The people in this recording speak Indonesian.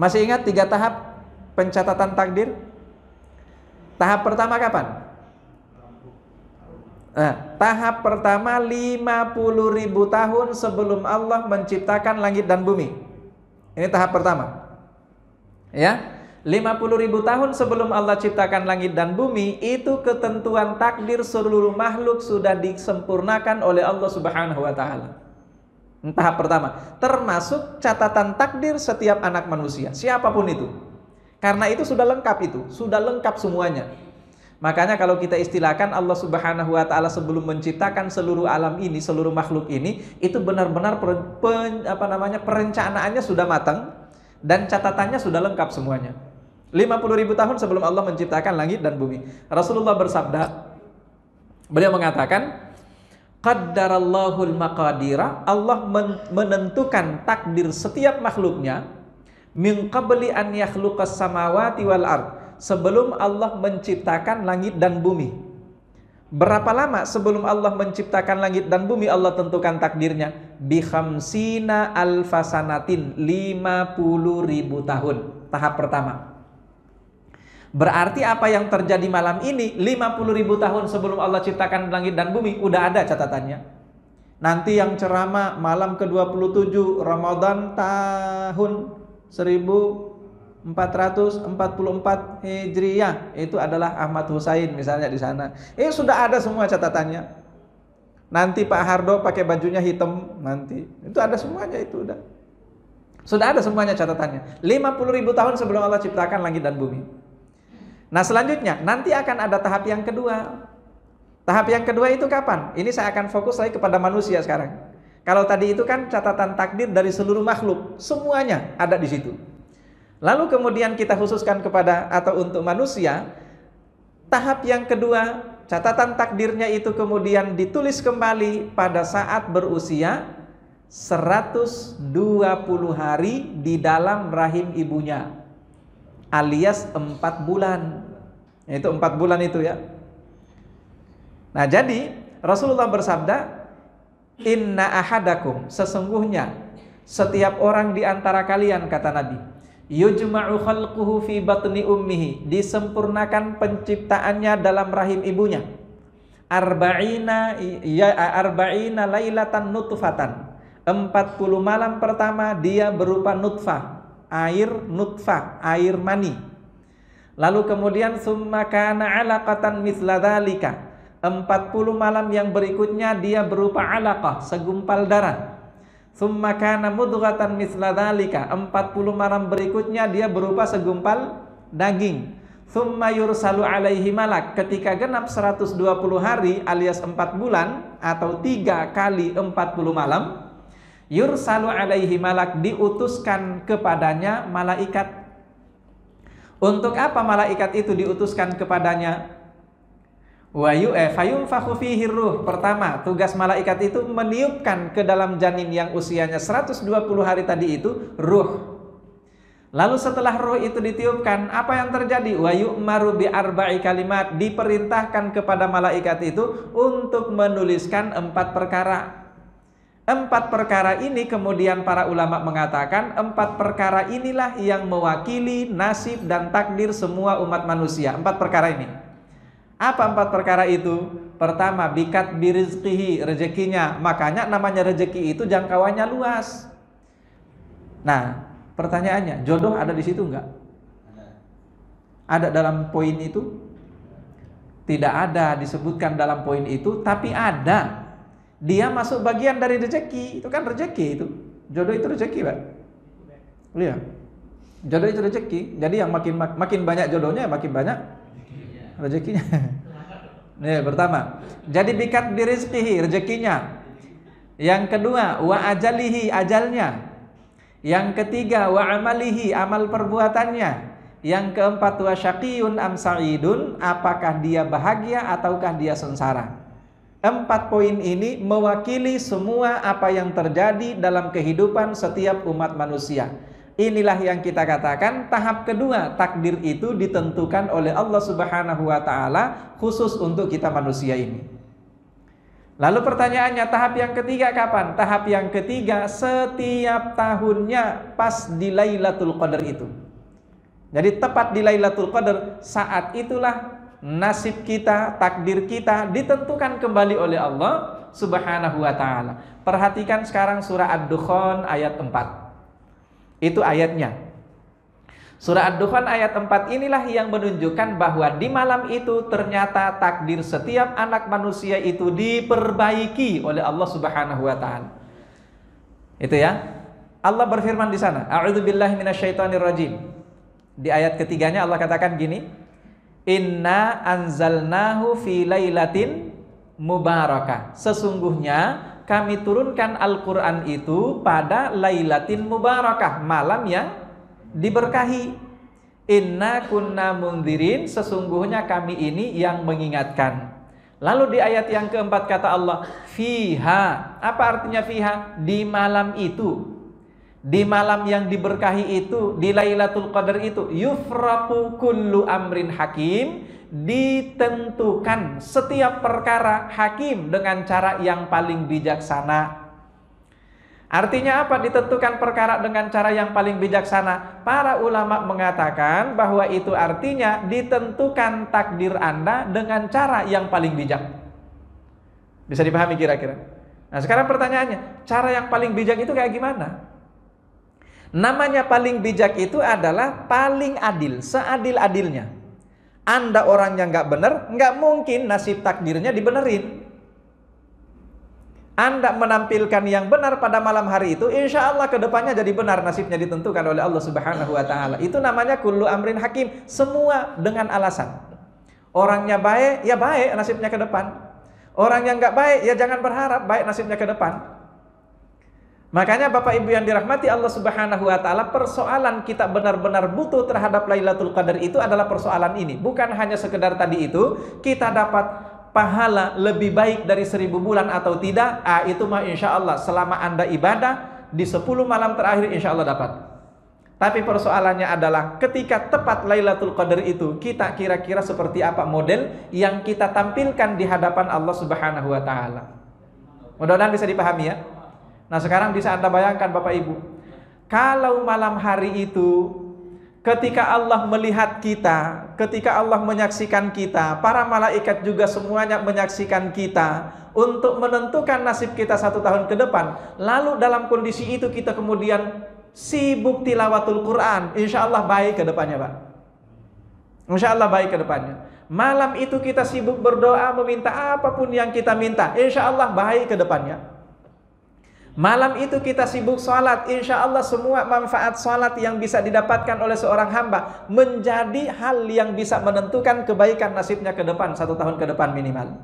Masih ingat 3 tahap pencatatan takdir? Tahap pertama kapan? Tahap pertama 50.000 tahun sebelum Allah menciptakan langit dan bumi. Ini tahap pertama. Ya, 50.000 tahun sebelum Allah ciptakan langit dan bumi, itu ketentuan takdir seluruh makhluk sudah disempurnakan oleh Allah Subhanahu wa taala. Tahap pertama, termasuk catatan takdir setiap anak manusia, siapapun itu. Karena itu sudah lengkap semuanya. Makanya kalau kita istilahkan Allah Subhanahu wa taala sebelum menciptakan seluruh alam ini, seluruh makhluk ini, itu benar-benar perencanaannya sudah matang dan catatannya sudah lengkap semuanya. 50.000 tahun sebelum Allah menciptakan langit dan bumi. Rasulullah bersabda, beliau mengatakan, qaddarallahul maqadira, Allah menentukan takdir setiap makhluknya min qabli an yakhluqas samawati wal ard, sebelum Allah menciptakan langit dan bumi. Berapa lama sebelum Allah menciptakan langit dan bumi Allah tentukan takdirnya? Bi khamsina alfasanatin, 50.000 tahun. Tahap pertama. Berarti apa yang terjadi malam ini 50.000 tahun sebelum Allah ciptakan langit dan bumi udah ada catatannya. Nanti yang ceramah malam ke-27 Ramadan tahun 1444 Hijriyah, itu adalah Ahmad Husain misalnya di sana. Sudah ada semua catatannya. Nanti Pak Hardo pakai bajunya hitam nanti. Itu ada semuanya, itu udah. Sudah ada semuanya catatannya. 50.000 tahun sebelum Allah ciptakan langit dan bumi. Nah, selanjutnya nanti akan ada tahap yang kedua. Tahap yang kedua itu kapan? Ini saya akan fokus lagi kepada manusia sekarang. Kalau tadi itu kan catatan takdir dari seluruh makhluk, semuanya ada di situ. Lalu kemudian kita khususkan kepada atau untuk manusia, tahap yang kedua, catatan takdirnya itu kemudian ditulis kembali pada saat berusia 120 hari di dalam rahim ibunya, alias 4 bulan. Itu 4 bulan itu ya. Nah, jadi Rasulullah bersabda, inna ahadakum, sesungguhnya setiap orang di antara kalian, kata Nabi, yujma'u khalquhu fi batni ummihi, disempurnakan penciptaannya dalam rahim ibunya, arba'ina lailatan nutfatan, 40 malam pertama dia berupa nutfah, air mani. Lalu kemudian summa kana 'alaqatan mithla dzalika, 40 malam yang berikutnya dia berupa 'alaqah, segumpal darah. Summa kana mudghatan mithla dzalika, 40 malam berikutnya dia berupa segumpal daging. Summa yursalu alaihi malak, ketika genap 120 hari alias 4 bulan atau 3 kali 40 malam, yursalu alaihi malak, diutuskan kepadanya malaikat. Untuk apa malaikat itu diutuskan kepadanya? Fayunfakhu fihi ruh. Pertama, tugas malaikat itu meniupkan ke dalam janin yang usianya 120 hari tadi itu ruh. Lalu setelah ruh itu ditiupkan, apa yang terjadi? Wa yu'maru bi arba'i kalimat, diperintahkan kepada malaikat itu untuk menuliskan 4 perkara. 4 perkara ini kemudian para ulama mengatakan 4 perkara inilah yang mewakili nasib dan takdir semua umat manusia. 4 perkara ini. Apa 4 perkara itu? Pertama, bikat birizqihi, rezekinya. Makanya namanya rezeki itu jangkauannya luas. Nah, pertanyaannya, jodoh ada di situ enggak? Ada dalam poin itu? Tidak ada disebutkan dalam poin itu, tapi ada. Dia masuk bagian dari rezeki. Itu kan rezeki itu. Jodoh itu rezeki, Pak. Lihat. Jodoh itu rezeki. Jadi yang makin banyak jodohnya makin banyak rezekinya. Nih, pertama, jadi bikat birizqihi, rezekinya. Yang kedua, wa ajalihi, ajalnya. Yang ketiga, wa amalihi, amal perbuatannya. Yang keempat, wa syaqiyun am sa'idun, apakah dia bahagia ataukah dia sengsara. 4 poin ini mewakili semua apa yang terjadi dalam kehidupan setiap umat manusia. Inilah yang kita katakan tahap kedua, takdir itu ditentukan oleh Allah Subhanahu wa taala khusus untuk kita manusia ini. Lalu pertanyaannya, tahap yang ketiga kapan? Tahap yang ketiga setiap tahunnya pas di Lailatul Qadar itu. Jadi tepat di Lailatul Qadar, saat itulah nasib kita, takdir kita ditentukan kembali oleh Allah Subhanahu wa taala. Perhatikan sekarang surah Ad-Dukhan ayat 4. Itu ayatnya. Surah Ad-Dukhan ayat 4 inilah yang menunjukkan bahwa di malam itu ternyata takdir setiap anak manusia itu diperbaiki oleh Allah Subhanahu wa taala. Itu ya. Allah berfirman di sana, A'udzubillahi minasyaitonirrajim. Di ayat ketiganya Allah katakan gini, Inna anzalnahu fi lailatin mubarakah. Sesungguhnya kami turunkan Al-Quran itu pada lailatin mubarakah, malam yang diberkahi. Inna kunna mundzirin, sesungguhnya kami ini yang mengingatkan. Lalu di ayat yang keempat kata Allah, fiha. Apa artinya fiha? Di malam itu, di malam yang diberkahi itu, di Lailatul Qadar itu, yufraqu kullu amrin hakim, ditentukan setiap perkara hakim dengan cara yang paling bijaksana. Artinya apa ditentukan perkara dengan cara yang paling bijaksana? Para ulama mengatakan bahwa itu artinya ditentukan takdir Anda dengan cara yang paling bijak. Bisa dipahami kira-kira? Nah sekarang pertanyaannya, cara yang paling bijak itu kayak gimana? Namanya paling bijak itu adalah paling adil, seadil-adilnya. Anda orang yang nggak benar, nggak mungkin nasib takdirnya dibenerin. Anda menampilkan yang benar pada malam hari itu, insya Allah kedepannya jadi benar, nasibnya ditentukan oleh Allah Subhanahu wa taala. Itu namanya kullu amrin hakim, semua dengan alasan. Orangnya baik, ya baik nasibnya ke depan. Orang yang nggak baik, ya jangan berharap baik nasibnya ke depan. Makanya Bapak Ibu yang dirahmati Allah Subhanahu wa taala, persoalan kita benar-benar butuh terhadap Lailatul Qadar itu adalah persoalan ini. Bukan hanya sekedar tadi itu, kita dapat pahala lebih baik dari 1000 bulan atau tidak. Itu mah insya Allah selama Anda ibadah di 10 malam terakhir insya Allah dapat. Tapi persoalannya adalah ketika tepat Lailatul Qadar itu, kita kira-kira seperti apa model yang kita tampilkan di hadapan Allah Subhanahu wa taala. Mudah-mudahan bisa dipahami ya. Nah sekarang bisa Anda bayangkan Bapak Ibu, kalau malam hari itu ketika Allah melihat kita, ketika Allah menyaksikan kita, para malaikat juga semuanya menyaksikan kita untuk menentukan nasib kita 1 tahun ke depan. Lalu dalam kondisi itu kita kemudian sibuk tilawatul Quran, insya Allah baik ke depannya Pak. Insya Allah baik ke depannya. Malam itu kita sibuk berdoa, meminta apapun yang kita minta, insya Allah baik ke depannya. Malam itu kita sibuk sholat, insya Allah semua manfaat sholat yang bisa didapatkan oleh seorang hamba menjadi hal yang bisa menentukan kebaikan nasibnya ke depan 1 tahun ke depan minimal.